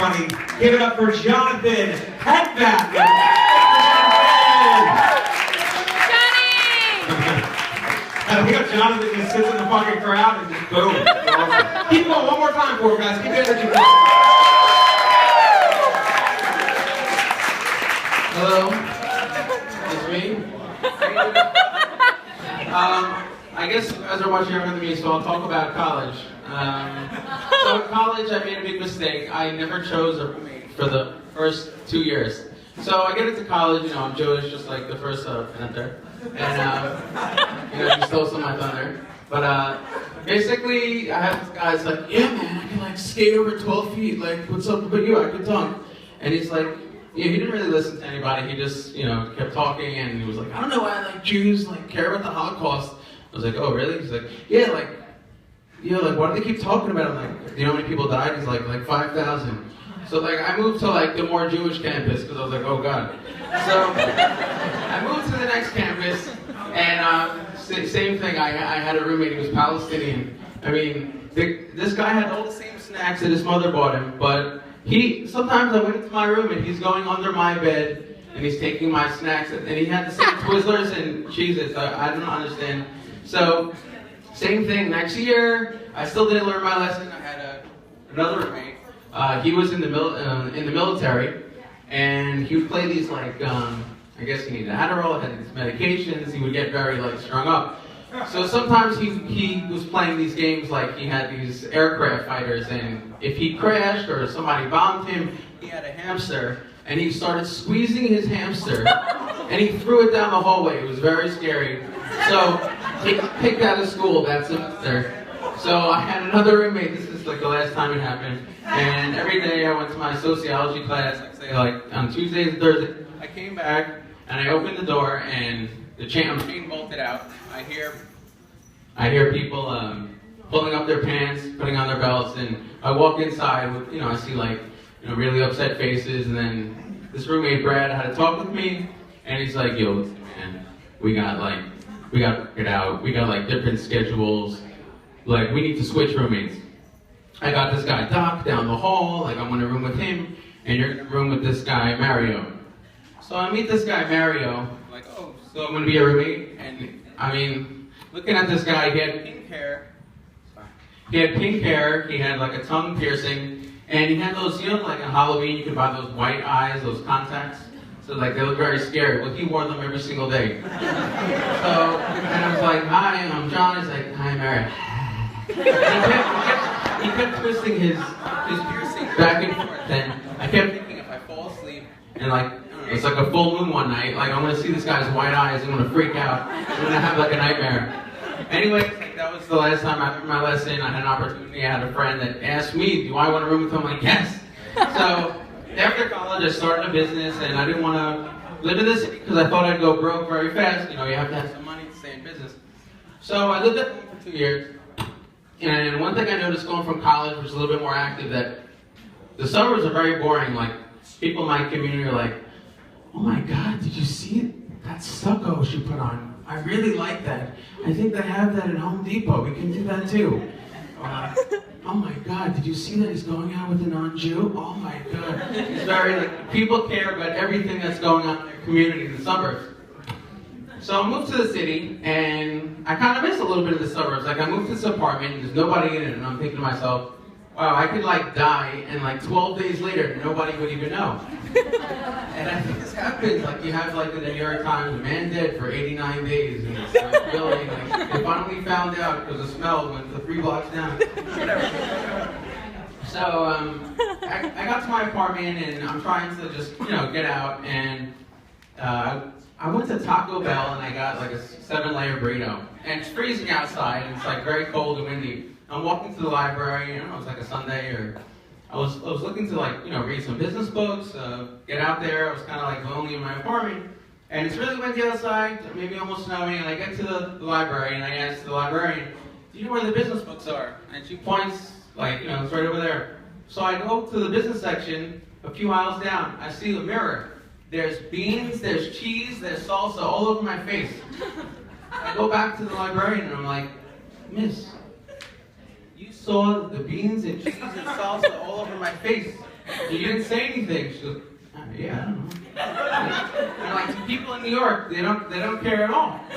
everybody. Give it up for Jonathan Hedvat. And we got Jonathan just sits in the fucking crowd and just boom. Awesome. Keep going one more time for him, guys. Keep the energy going. Hello, it's me. I guess you guys are watching younger than me, so I'll talk about college. So in college, I made a big mistake. I never chose a roommate for the first 2 years. So I get into college, you know, I'm Jewish, just like the first presenter. And, you know, you stole some of my thunder. But basically, I had this guy that's like, yeah, man, I can like skate over 12 feet. Like, what's up about you? I can dunk. And he's like, yeah, he didn't really listen to anybody. He just, you know, kept talking, and he was like, I don't know why like Jews like care about the Holocaust. I was like, oh, really? He's like, yeah, like why do they keep talking about it? I'm like, do you know how many people died? He's like 5,000. So like, I moved to like the more Jewish campus because I was like, oh God. So I moved to the next campus, and same thing. I had a roommate. He was Palestinian. I mean, this guy had all the same snacks that his mother bought him, but sometimes I went into my room and he's going under my bed and he's taking my snacks, and he had the same Twizzlers and Cheez-Its. I don't understand. So, same thing. Next year, I still didn't learn my lesson. I had another roommate. He was in the military, and he would play these like, I guess he needed Adderall, had these medications. He would get very like strung up. So sometimes he was playing these games like he had these aircraft fighters, and if he crashed or somebody bombed him, he had a hamster, and he started squeezing his hamster, and he threw it down the hallway. It was very scary. So he got kicked out of school that semester. So I had another roommate. This is like the last time it happened. And every day I went to my sociology class, like say like on Tuesdays and Thursdays. I came back and I opened the door and the chain bolted out. I hear people pulling up their pants, putting on their belts, and I walk inside with, you know, I see like, you know, really upset faces, and then this roommate Brad had a talk with me, and he's like, yo, listen, man, we got it out, we got like different schedules, like we need to switch roommates. I got this guy Doc down the hall, like I'm in a room with him, and you're in a room with this guy Mario. So I meet this guy Mario, like, oh, so I'm gonna be a roommate, and I mean, looking at this guy, he had pink hair. He had like a tongue piercing, and he had those, you know, like on Halloween you can buy those white eyes, those contacts. So like they look very scary. Well, he wore them every single day. So, and I was like, hi, I'm John. He's like, hi, Mary. He kept twisting his piercing back and forth, and I kept thinking if I fall asleep and like, it's like a full moon one night, like I'm gonna see this guy's white eyes, I'm gonna freak out, I'm gonna have like a nightmare. Anyway, like, that was the last time after my lesson. I had an opportunity. I had a friend that asked me, do I want to room with him? I'm like, yes. So after college, I started a business, and I didn't want to live in this city because I thought I'd go broke very fast. You know, you have to have some money to stay in business. So I lived at home for 2 years. And one thing I noticed going from college, which is a little bit more active, that the suburbs are very boring. Like, people in my community are like, oh my God, did you see it? That stucco she put on? I really like that. I think they have that at Home Depot. We can do that too. Oh my God, did you see that he's going out with a non-Jew? Oh my God. It's very, like, people care about everything that's going on in their community in the suburbs. So I moved to the city, and I kind of miss a little bit of the suburbs. Like, I moved to this apartment, and there's nobody in it, and I'm thinking to myself, wow, I could like die, and like 12 days later, nobody would even know. And I think this happens, like you have like in the New York Times, a man dead for 89 days in this like, building. Like, they finally found out because the smell went to 3 blocks down. Whatever. So I got to my apartment, and I'm trying to just, you know, get out, and I went to Taco Bell, and I got like a 7-layer burrito. And it's freezing outside, and it's like very cold and windy. I'm walking to the library, I don't know, it's like a Sunday, or I was looking to like, you know, read some business books, get out there. I was kind of like lonely in my apartment, and it's really windy outside, maybe almost snowing, and I get to the library, and I ask the librarian, do you know where the business books are? And she points, like, you know, it's right over there. So I go to the business section, a few aisles down, I see the mirror. There's beans, there's cheese, there's salsa all over my face. I go back to the librarian, and I'm like, Miss, you saw the beans and cheese and salsa all over my face, You didn't say anything. She goes, yeah, I don't know. And like people in New York, they don't care at all. So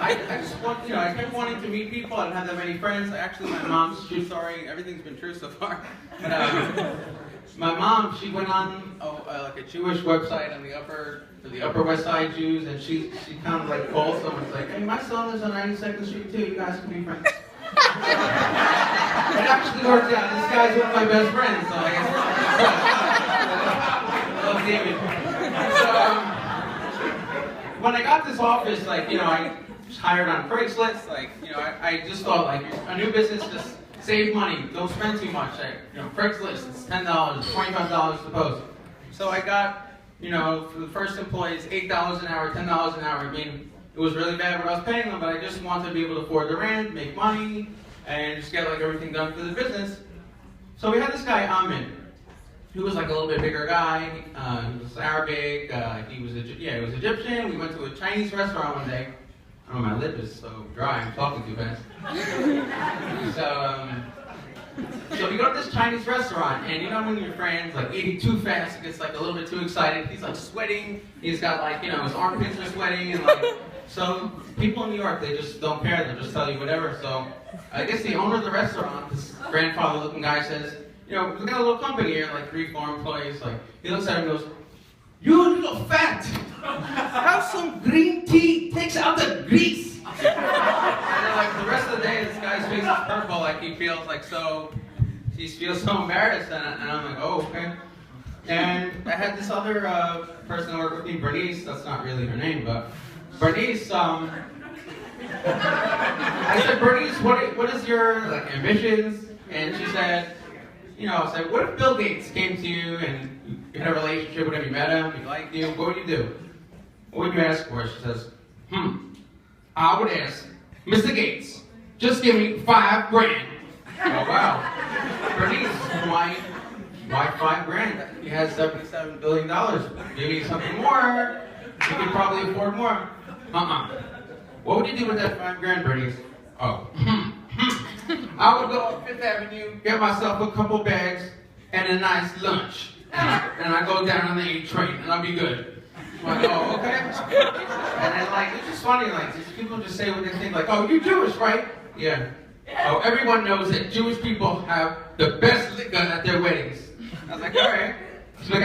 I just want, I kept wanting to meet people. I didn't have that many friends. Actually, my mom's true story. Everything's been true so far. But, my mom, she went on like a Jewish website on for the Upper West Side Jews, and she kind of like called someone. It's like, hey, my son lives on 92nd Street too. You guys can be friends. It actually worked out. This guy's one of my best friends, so I guess. I love David. So when I got this office, like I was hired on Craigslist. Like I just thought like a new business, just save money, don't spend too much. Craigslist, it's $10, $25 to post. So I got for the first employees $8 an hour, $10 an hour. I mean, it was really bad what I was paying them, but I just wanted to be able to afford the rent, make money, and just get like everything done for the business. So we had this guy, Ahmed. He was like a little bit bigger guy. He was Arabic. He was Egyptian. We went to a Chinese restaurant one day. Oh, my lip is so dry. I'm talking too fast. So we go to this Chinese restaurant, and when your friends like eating too fast, it gets like a little bit too excited. He's like sweating. He's got like his armpits are sweating, and like so people in New York, they just don't care. They'll just tell you whatever. So I guess the owner of the restaurant, this grandfather-looking guy, says, we got a little company here, like 3-4 employees. Like he looks at him and goes, "You little fat! Have some green tea. Takes out the grease." And then, like the rest of the day, this guy's face is purple. Like he feels so embarrassed, and I'm like, "Oh, okay." And I had this other person work with me, Bernice. That's not really her name, but Bernice. I said, "Bernice, what is your ambitions?" And she said, I said, "What if Bill Gates came to you and you had a relationship with him, you met him, he liked you, what would you do? What would you ask for?" She says, I would ask, "Mr. Gates, just give me $5 grand. Oh, wow. Bernice, why $5 grand? He has $77 billion. Give me something more. You could probably afford more. What would you do with that $5 grand, Bernice? Oh, I would go up Fifth Avenue, get myself a couple bags, and a nice lunch. And I go down on the 8 train, and I'll be good." I'm like, "Oh, okay." And then, it's just funny, these people just say what they think, like, "Oh, you're Jewish, right?" "Yeah." "Oh, everyone knows that Jewish people have the best liquor at their weddings." I was like, "All right." She's like,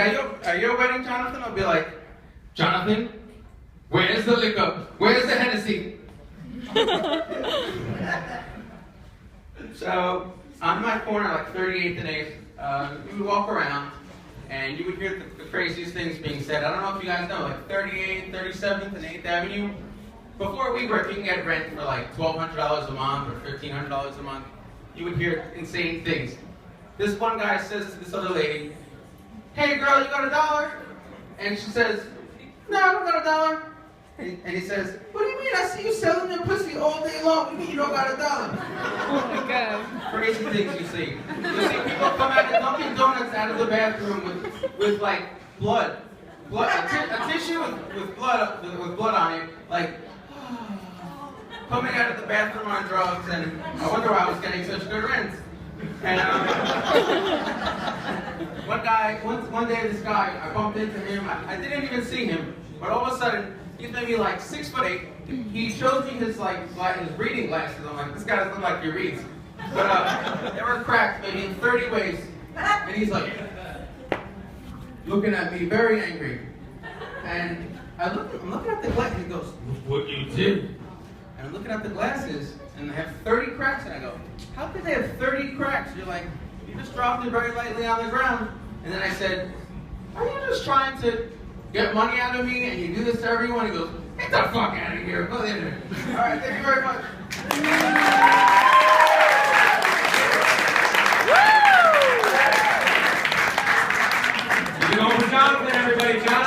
are you a wedding, Jonathan?" I'll be like, "Jonathan, where's the liquor? Where's the Hennessy?" So, on my corner, 38th and 8th, we would walk around, and you would hear the craziest things being said. I don't know if you guys know, 38th, 37th, and 8th Avenue. Before WeWork, you can get rent for $1,200 a month or $1,500 a month. You would hear insane things. This one guy says to this other lady, "Hey girl, you got $1?" And she says, "No, I don't got $1." And he says, "What do you mean? I see you selling your pussy all day long. What do you mean you don't got $1?" Oh my God. Crazy things you see. You see people come out of Dunkin' Donuts out of the bathroom with blood, a tissue with blood on it, coming out of the bathroom on drugs, and I wonder why I was getting such good rent. And one day this guy, I bumped into him. I didn't even see him, but all of a sudden he's maybe 6'8". He shows me his reading glasses. I'm like, this guy doesn't look like he reads. But they were cracked maybe in 30 ways. And he's looking at me very angry. And I'm looking at the glasses. He goes, "What you did?" And I'm looking at the glasses, and they have 30 cracks. And I go, "How could they have 30 cracks?" You're like, "You just dropped it very lightly on the ground." And then I said, "Are you just trying to get money out of me, and you do this to everyone?" He goes, "Get the fuck out of here. Go in there." All right, thank you very much. Give it over to Jonathan, everybody. Jonathan.